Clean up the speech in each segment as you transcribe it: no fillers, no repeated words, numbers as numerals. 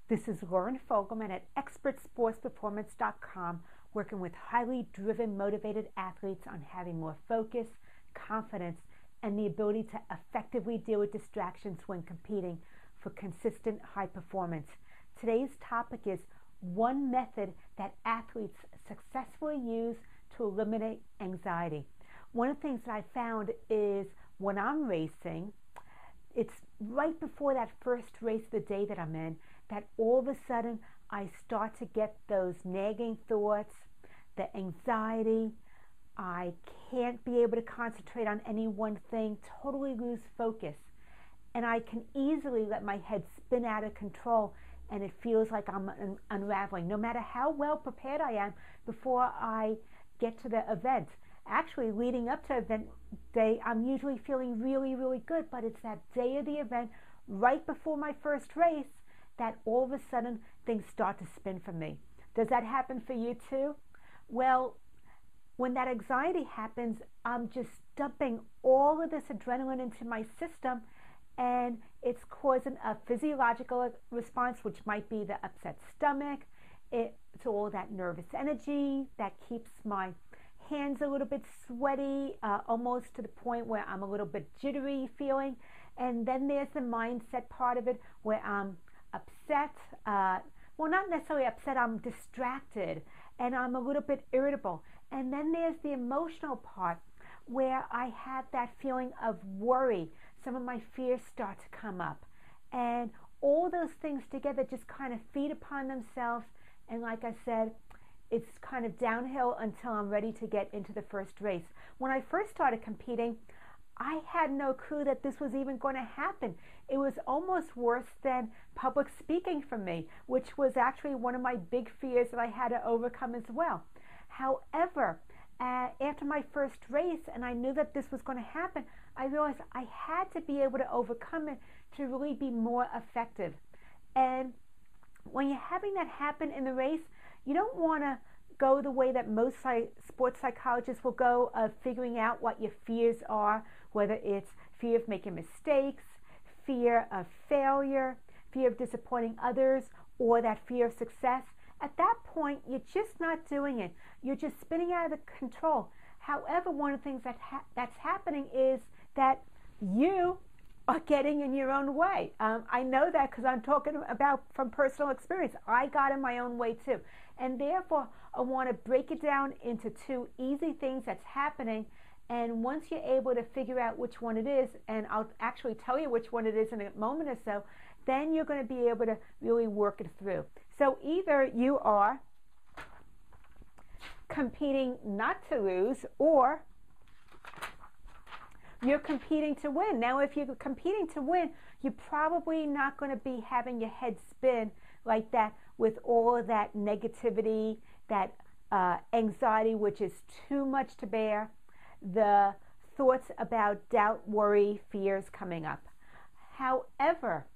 This is Lauren Fogelman at ExpertSportsPerformance.com, working with highly driven, motivated athletes on having more focus, confidence, and the ability to effectively deal with distractions when competing for consistent high performance. Today's topic is one method that athletes successfully use to eliminate anxiety. One of the things that I found is when I'm racing, it's right before that first race of the day that I'm in, that all of a sudden I start to get those nagging thoughts, the anxiety. I can't be able to concentrate on any one thing, totally lose focus. And I can easily let my head spin out of control, and it feels like I'm unraveling, no matter how well prepared I am before I get to the event. Actually, leading up to event day, I'm usually feeling really, really good, but it's that day of the event, right before my first race, that all of a sudden things start to spin for me. Does that happen for you too? Well, when that anxiety happens, I'm just dumping all of this adrenaline into my system, and it's causing a physiological response, which might be the upset stomach. It's all that nervous energy that keeps my hands a little bit sweaty, almost to the point where I'm a little bit jittery feeling. And then there's the mindset part of it where I'm upset. Well, not necessarily upset, I'm distracted and I'm a little bit irritable. And then there's the emotional part where I have that feeling of worry. Some of my fears start to come up. And all those things together just kind of feed upon themselves. And like I said, it's kind of downhill until I'm ready to get into the first race. When I first started competing, I had no clue that this was even going to happen. It was almost worse than public speaking for me, which was actually one of my big fears that I had to overcome as well. However, after my first race, and I knew that this was going to happen, I realized I had to be able to overcome it to really be more effective. And when you're having that happen in the race, you don't want to go the way that most sports psychologists will go, of figuring out what your fears are, whether it's fear of making mistakes, fear of failure, fear of disappointing others, or that fear of success. At that point, you're just not doing it. You're just spinning out of control. However, one of the things that's happening is that you are getting in your own way. I know that because I'm talking about from personal experience. I got in my own way too. And therefore, I want to break it down into two easy things that's happening. And once you're able to figure out which one it is, and I'll actually tell you which one it is in a moment or so, then you're going to be able to really work it through. So either you are competing not to lose, or you're competing to win. Now, if you're competing to win, you're probably not going to be having your head spin like that with all of that negativity, that anxiety, which is too much to bear, the thoughts about doubt, worry, fears coming up. However,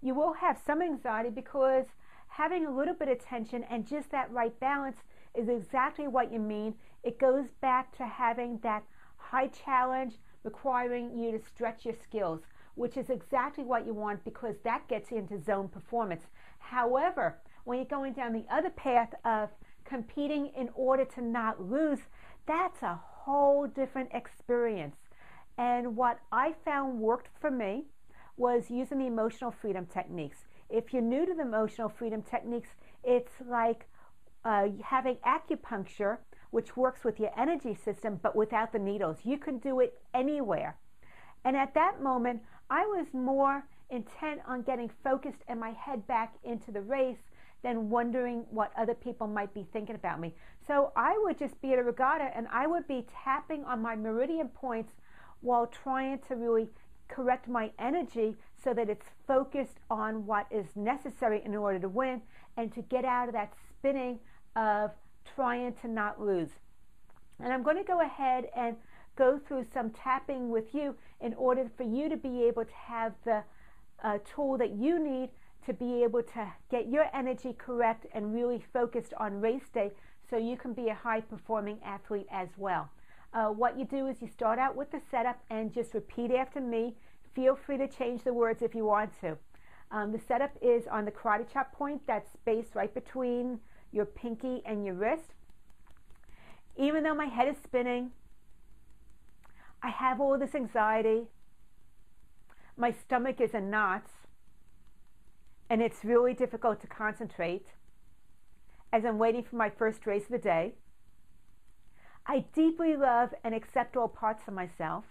you will have some anxiety because having a little bit of tension and just that right balance is exactly what you mean. It goes back to having that high challenge requiring you to stretch your skills, which is exactly what you want because that gets you into zone performance. However, when you're going down the other path of competing in order to not lose, that's a whole different experience. And what I found worked for me was using the emotional freedom techniques. If you're new to the emotional freedom techniques, it's like having acupuncture, which works with your energy system, but without the needles. You can do it anywhere. And at that moment, I was more intent on getting focused and my head back into the race than wondering what other people might be thinking about me. So I would just be at a regatta and I would be tapping on my meridian points while trying to really correct my energy so that it's focused on what is necessary in order to win and to get out of that spinning of trying to not lose. And I'm going to go ahead and go through some tapping with you in order for you to be able to have the tool that you need to be able to get your energy correct and really focused on race day so you can be a high performing athlete as well. What you do is you start out with the setup and just repeat after me. Feel free to change the words if you want to. The setup is on the karate chop point that's spaced right between your pinky and your wrist. Even though my head is spinning, I have all this anxiety, my stomach is in knots, and it's really difficult to concentrate as I'm waiting for my first race of the day. I deeply love and accept all parts of myself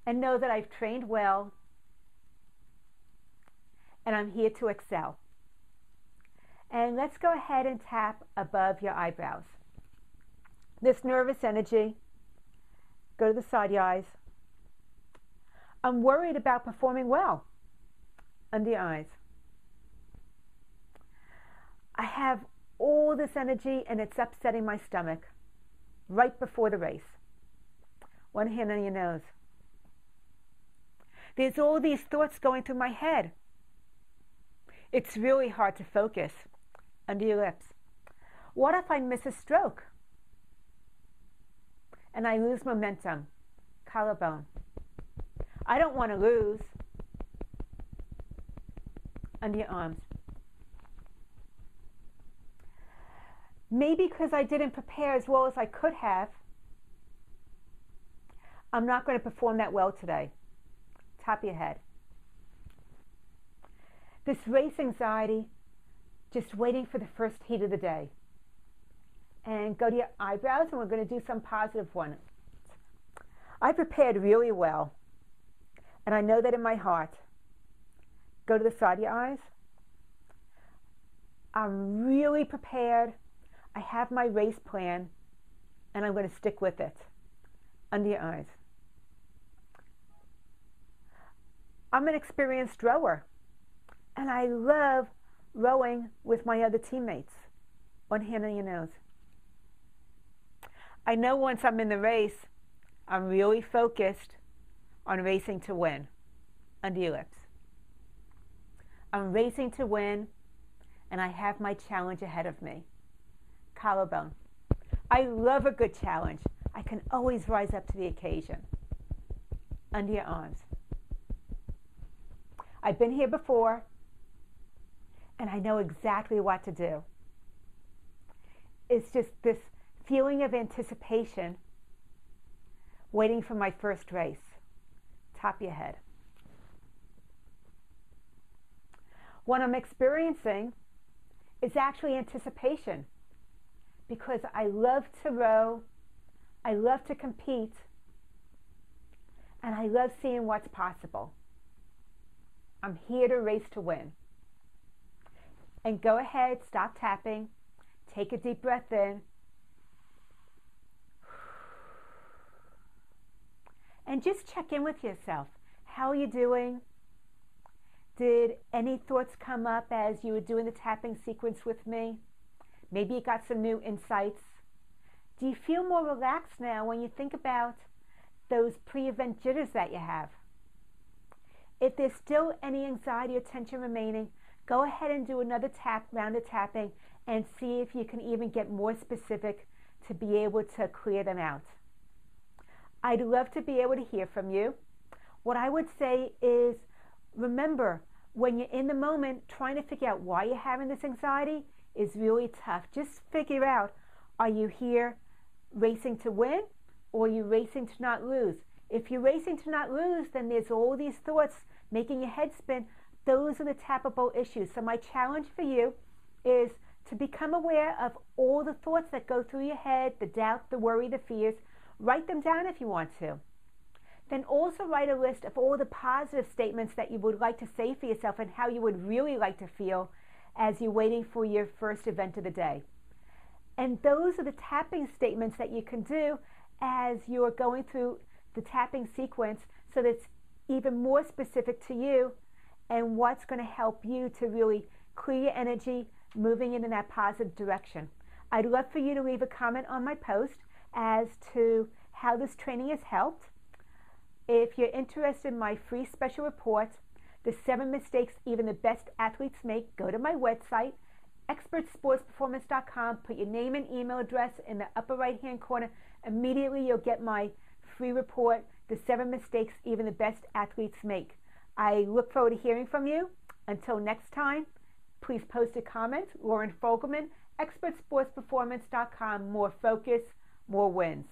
and know that I've trained well and I'm here to excel. And let's go ahead and tap above your eyebrows. This nervous energy, go to the side of your eyes. I'm worried about performing well under your eyes. I have all this energy and it's upsetting my stomach right before the race. One hand on your nose. There's all these thoughts going through my head. It's really hard to focus under your lips. What if I miss a stroke and I lose momentum? Collarbone. I don't want to lose. Under your arms. Maybe because I didn't prepare as well as I could have, I'm not going to perform that well today. Top of your head. This race anxiety, just waiting for the first heat of the day. And go to your eyebrows, and we're going to do some positive ones. I prepared really well, and I know that in my heart. Go to the side of your eyes. I'm really prepared. I have my race plan, and I'm going to stick with it. Under your eyes. I'm an experienced rower, and I love rowing with my other teammates. One hand on your nose. I know once I'm in the race, I'm really focused on racing to win. Under your lips. I'm racing to win, and I have my challenge ahead of me. Collarbone. I love a good challenge. I can always rise up to the occasion. Under your arms. I've been here before, and I know exactly what to do. It's just this feeling of anticipation, waiting for my first race. Top of your head. What I'm experiencing is actually anticipation, because I love to row, I love to compete, and I love seeing what's possible. I'm here to race to win. And go ahead, stop tapping, take a deep breath in, and just check in with yourself. How are you doing? Did any thoughts come up as you were doing the tapping sequence with me? Maybe you got some new insights. Do you feel more relaxed now when you think about those pre-event jitters that you have? If there's still any anxiety or tension remaining, go ahead and do another round of tapping and see if you can even get more specific to be able to clear them out. I'd love to be able to hear from you. What I would say is, remember, when you're in the moment trying to figure out why you're having this anxiety is really tough. Just figure out, are you here racing to win, or are you racing to not lose? If you're racing to not lose, then there's all these thoughts making your head spin. Those are the tappable issues. So my challenge for you is to become aware of all the thoughts that go through your head, the doubt, the worry, the fears. Write them down if you want to. Then also write a list of all the positive statements that you would like to say for yourself and how you would really like to feel as you're waiting for your first event of the day. And those are the tapping statements that you can do as you're going through the tapping sequence, so that it's even more specific to you and what's going to help you to really clear your energy, moving in that positive direction. I'd love for you to leave a comment on my post as to how this training has helped. If you're interested in my free special report, The 7 Mistakes Even the Best Athletes Make, go to my website, expertsportsperformance.com, put your name and email address in the upper right-hand corner. Immediately you'll get my free report, The 7 Mistakes Even the Best Athletes Make. I look forward to hearing from you. Until next time, please post a comment. Lauren Fogelman, ExpertSportsPerformance.com. More focus, more wins.